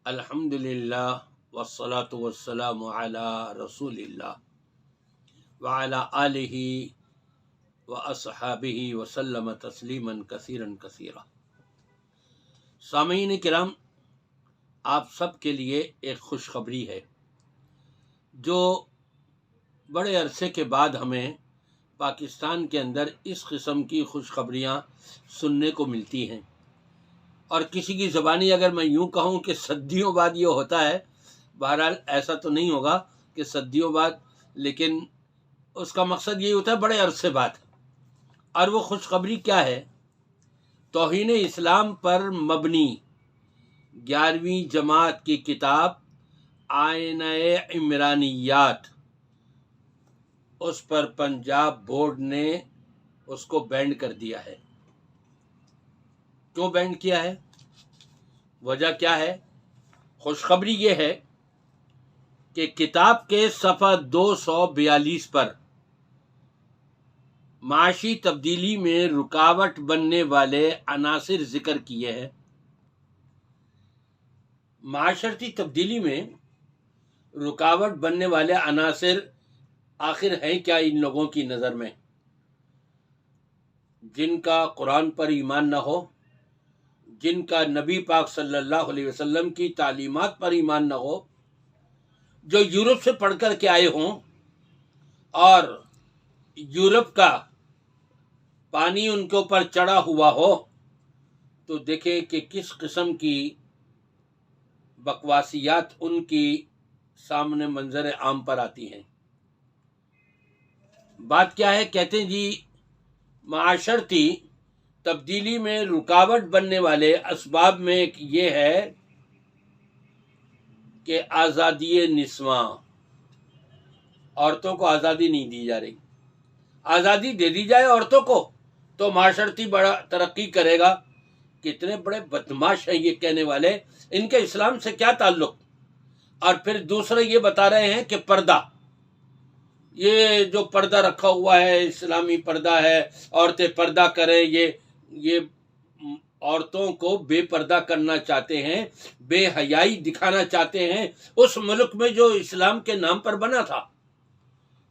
الحمد للہ والصلاة والسلام علی رسول اللہ وعلی آلہ واصحابہ وسلم تسلیما کثیرا کثیرا۔ سامعین کرام، آپ سب کے لیے ایک خوشخبری ہے جو بڑے عرصے کے بعد ہمیں پاکستان کے اندر اس قسم کی خوشخبریاں سننے کو ملتی ہیں، اور کسی کی زبانی اگر میں یوں کہوں کہ صدیوں بعد یہ ہوتا ہے، بہرحال ایسا تو نہیں ہوگا کہ صدیوں بعد، لیکن اس کا مقصد یہی ہوتا ہے بڑے عرصے بعد۔ اور وہ خوشخبری کیا ہے؟ توہین اسلام پر مبنی 11ویں جماعت کی کتاب آئینہ عمرانیات، اس پر پنجاب بورڈ نے اس کو بینڈ کر دیا ہے۔ کیوں بینڈ کیا ہے؟ وجہ کیا ہے؟ خوشخبری یہ ہے کہ کتاب کے صفحہ 242 پر معاشی تبدیلی میں رکاوٹ بننے والے عناصر ذکر کیے ہیں۔ معاشرتی تبدیلی میں رکاوٹ بننے والے عناصر آخر ہیں کیا ان لوگوں کی نظر میں؟ جن کا قرآن پر ایمان نہ ہو، جن کا نبی پاک صلی اللہ علیہ وسلم کی تعلیمات پر ایمان نہ ہو، جو یورپ سے پڑھ کر کے آئے ہوں اور یورپ کا پانی ان کے اوپر چڑھا ہوا ہو، تو دیکھیں کہ کس قسم کی بکواسیات ان کی سامنے منظر عام پر آتی ہیں۔ بات کیا ہے؟ کہتے ہیں جی معاشرتی تبدیلی میں رکاوٹ بننے والے اسباب میں ایک یہ ہے کہ آزادی نسواں، عورتوں کو آزادی نہیں دی جا رہی۔ آزادی دے دی جائے عورتوں کو تو معاشرتی بڑا ترقی کرے گا۔ کتنے بڑے بدماش ہیں یہ کہنے والے، ان کے اسلام سے کیا تعلق؟ اور پھر دوسرے یہ بتا رہے ہیں کہ پردہ، یہ جو پردہ رکھا ہوا ہے اسلامی پردہ ہے، عورتیں پردہ کریں، یہ عورتوں کو بے پردہ کرنا چاہتے ہیں، بے حیائی دکھانا چاہتے ہیں اس ملک میں جو اسلام کے نام پر بنا تھا۔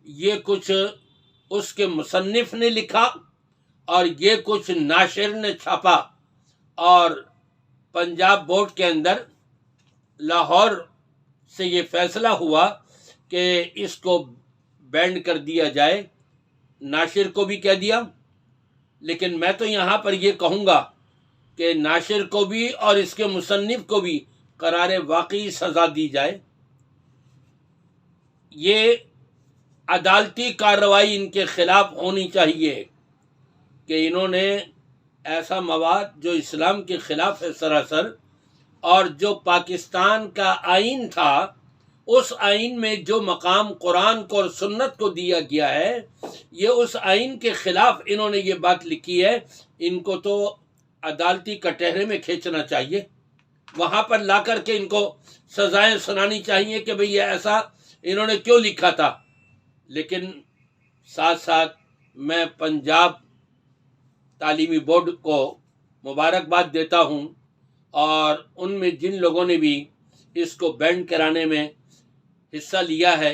یہ کچھ اس کے مصنف نے لکھا اور یہ کچھ ناشر نے چھاپا، اور پنجاب بورڈ کے اندر لاہور سے یہ فیصلہ ہوا کہ اس کو بینڈ کر دیا جائے۔ ناشر کو بھی کہہ دیا، لیکن میں تو یہاں پر یہ کہوں گا کہ ناشر کو بھی اور اس کے مصنف کو بھی قرار واقعی سزا دی جائے۔ یہ عدالتی کارروائی ان کے خلاف ہونی چاہیے کہ انہوں نے ایسا مواد جو اسلام کے خلاف ہے سراسر، اور جو پاکستان کا آئین تھا، اس آئین میں جو مقام قرآن کو اور سنت کو دیا گیا ہے، یہ اس آئین کے خلاف انہوں نے یہ بات لکھی ہے۔ ان کو تو عدالتی کٹہرے میں کھینچنا چاہیے، وہاں پر لا کر کے ان کو سزائیں سنانی چاہیے کہ بھئی یہ ایسا انہوں نے کیوں لکھا تھا۔ لیکن ساتھ ساتھ میں پنجاب تعلیمی بورڈ کو مبارکباد دیتا ہوں، اور ان میں جن لوگوں نے بھی اس کو بینڈ کرانے میں حصہ لیا ہے،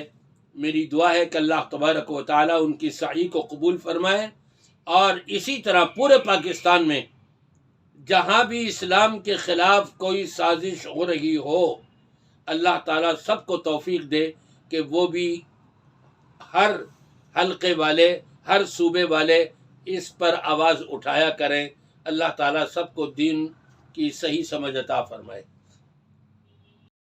میری دعا ہے کہ اللہ تبارک و تعالی ان کی سعی کو قبول فرمائے، اور اسی طرح پورے پاکستان میں جہاں بھی اسلام کے خلاف کوئی سازش ہو رہی ہو، اللہ تعالیٰ سب کو توفیق دے کہ وہ بھی ہر حلقے والے، ہر صوبے والے اس پر آواز اٹھایا کریں۔ اللہ تعالیٰ سب کو دین کی صحیح سمجھ عطا فرمائے۔